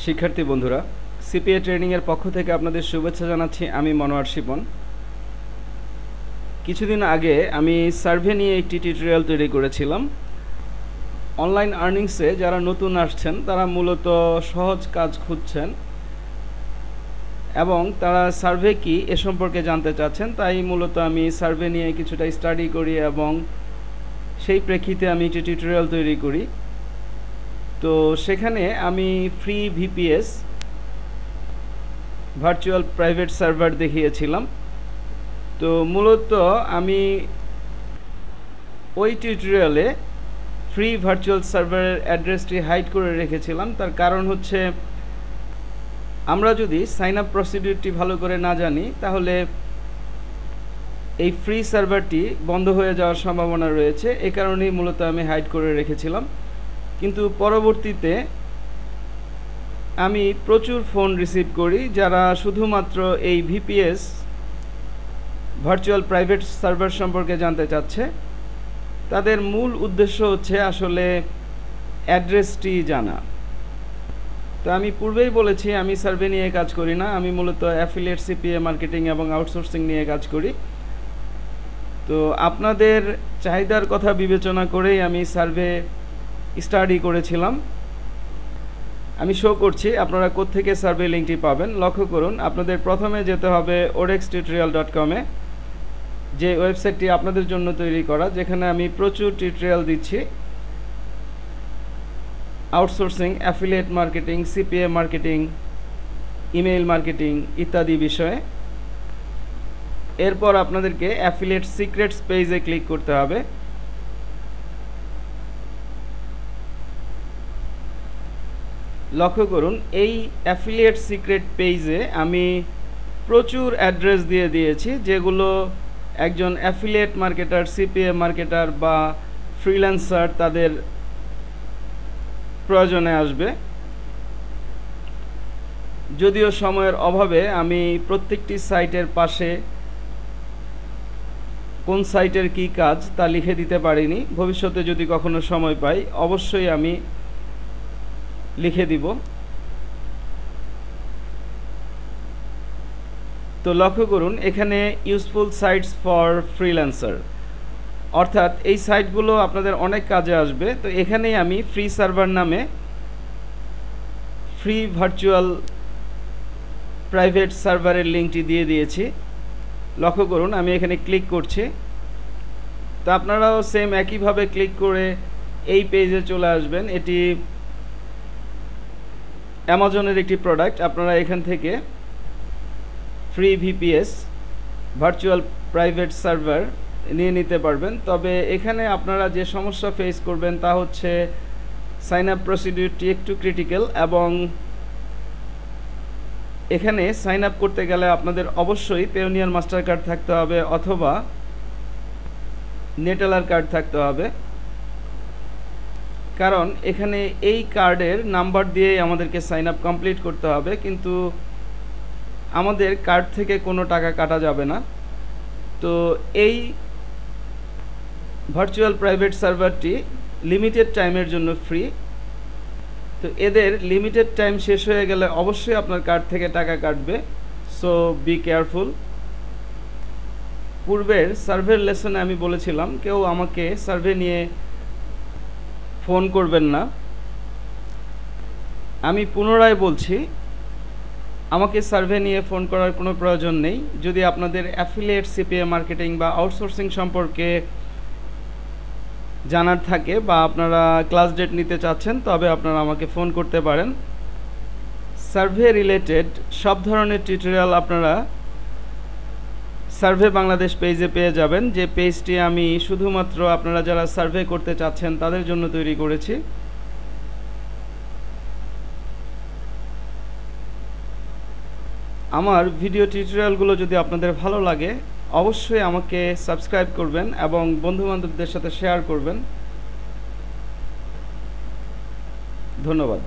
শিক্ষার্থী বন্ধুরা, CPA training এর পক্ষ থেকে আপনাদের শুভেচ্ছা জানাচ্ছি। আমি মনোয়ার শিপন। কিছুদিন আগে আমি সার্ভে নিয়ে একটি টিউটোরিয়াল তৈরি করেছিলাম। অনলাইন আর্নিংসে যারা নতুন আসছেন তারা মূলত সহজ কাজ খুঁজছেন এবং তারা সার্ভে কি এ সম্পর্কে জানতে চাচ্ছেন, তাই মূলত আমি সার্ভে নিয়ে কিছুটা স্টাডি করি এবং সেই প্রেক্ষিতে আমি একটি টিউটোরিয়াল তৈরি করি। তো সেখানে আমি free VPS virtual private server দেখিয়েছিলাম। তো মূলত আমি ওই টিউটোরিয়ালে ফ্রি ভার্চুয়াল সার্ভারের অ্যাড্রেসটি হাইড করে রেখেছিলাম। তার কারণ হচ্ছে, আমরা যদি সাইন আপ প্রসিডিউরটি ভালো করে না জানি তাহলে এই ফ্রি সার্ভারটি বন্ধ হয়ে যাওয়ার সম্ভাবনা রয়েছে। এই কারণেই মূলত আমি হাইড করে রেখেছিলাম। কিন্তু পরবর্তীতে আমি প্রচুর ফোন রিসিভ করি যারা শুধুমাত্র এই ভিপিএস ভার্চুয়াল প্রাইভেট সার্ভার সম্পর্কে জানতে চাচ্ছে। তাদের মূল উদ্দেশ্য হচ্ছে আসলে অ্যাড্রেসটি জানা। তো আমি পূর্বেই বলেছি আমি সার্ভে নিয়ে কাজ করি না, আমি মূলত অ্যাফিলিয়েট সিপিএ মার্কেটিং এবং আউটসোর্সিং নিয়ে কাজ করি। তো আপনাদের চাহিদার কথা বিবেচনা করেই আমি সার্ভে স্টাডি করেছিলাম। আমি শো করছি আপনারা কোত্থেকে সার্ভে লিঙ্কটি পাবেন। লক্ষ্য করুন, আপনাদের প্রথমে যেতে হবে odextutorial.com এ, যে ওয়েবসাইটটি আপনাদের জন্য তৈরি করা, যেখানে আমি প্রচুর টিউটোরিয়াল দিচ্ছি outsourcing, affiliate marketing, CPA marketing, email marketing ইত্যাদি বিষয়ে। এরপর আপনাদেরকে অ্যাফিলিয়েট সিক্রেটস পেজে ক্লিক করতে হবে। লক্ষ্য করুন, এই অ্যাফিলিয়েট সিক্রেট পেজে আমি প্রচুর অ্যাড্রেস দিয়ে দিয়েছি যেগুলো একজন অ্যাফিলিয়েট মার্কেটার, সিপিএ মার্কেটার বা ফ্রিল্যান্সার তাদের প্রয়োজনে আসবে। যদিও সময়ের অভাবে আমি প্রত্যেকটি সাইটের পাশে কোন সাইটের কি কাজ তা লিখে দিতে পারিনি। ভবিষ্যতে যদি কখনো সময় পাই অবশ্যই আমি লিখে দিব। তো লক্ষ্য করুন, এখানে ইউজফুল সাইটস ফর ফ্রিল্যান্সার, অর্থাৎ এই সাইটগুলো আপনাদের অনেক কাজে আসবে। তো এখানেই আমি ফ্রি সার্ভার নামে ফ্রি ভার্চুয়াল প্রাইভেট সার্ভারের লিঙ্কটি দিয়ে দিয়েছি। লক্ষ্য করুন, আমি এখানে ক্লিক করছি। তো আপনারাও সেম একইভাবে ক্লিক করে এই পেজে চলে আসবেন। এটি অ্যামাজনের একটি প্রোডাক্ট। আপনারা এখান থেকে free VPS virtual private server নিয়ে নিতে পারবেন। তবে এখানে আপনারা যে সমস্যা ফেস করবেন তা হচ্ছে সাইন আপ প্রসিডিউরটি একটু ক্রিটিক্যাল, এবং এখানে সাইন আপ করতে গেলে আপনাদের অবশ্যই পেওনিয়ার মাস্টার কার্ড থাকতে হবে অথবা নেটেলার কার্ড থাকতে হবে, কারণ এখানে এই কার্ডের নাম্বার দিয়ে আমাদেরকে সাইন আপ কমপ্লিট করতে হবে। কিন্তু আমাদের কার্ড থেকে কোনো টাকা কাটা যাবে না। তো এই ভার্চুয়াল প্রাইভেট সার্ভারটি লিমিটেড টাইমের জন্য ফ্রি। তো এদের লিমিটেড টাইম শেষ হয়ে গেলে অবশ্যই আপনার কার্ড থেকে টাকা কাটবে। So be careful. পূর্বের সার্ভের লেসনে আমি বলেছিলাম কেউ আমাকে সার্ভে নিয়ে ফোন করবেন না। আমি পুনরায় বলছি, আমাকে সার্ভে নিয়ে ফোন করার কোনো প্রয়োজন নেই। যদি আপনাদের অ্যাফিলিয়েট সিপিএ মার্কেটিং বা আউটসোর্সিং সম্পর্কে জানার থাকে বা আপনারা ক্লাস ডেট নিতে চাচ্ছেন তবে আপনারা আমাকে ফোন করতে পারেন। সার্ভে রিলেটেড সব ধরনের টিউটোরিয়াল আপনারা সার্ভে বাংলাদেশ পেজে পেয়ে যাবেন, যে পেজটি আমি শুধুমাত্র আপনারা যারা সার্ভে করতে চাচ্ছেন তাদের জন্য তৈরি করেছি। আমার ভিডিও টিউটোরিয়ালগুলো যদি আপনাদের ভালো লাগে অবশ্যই আমাকে সাবস্ক্রাইব করবেন এবং বন্ধুবান্ধবদের সাথে শেয়ার করবেন। ধন্যবাদ।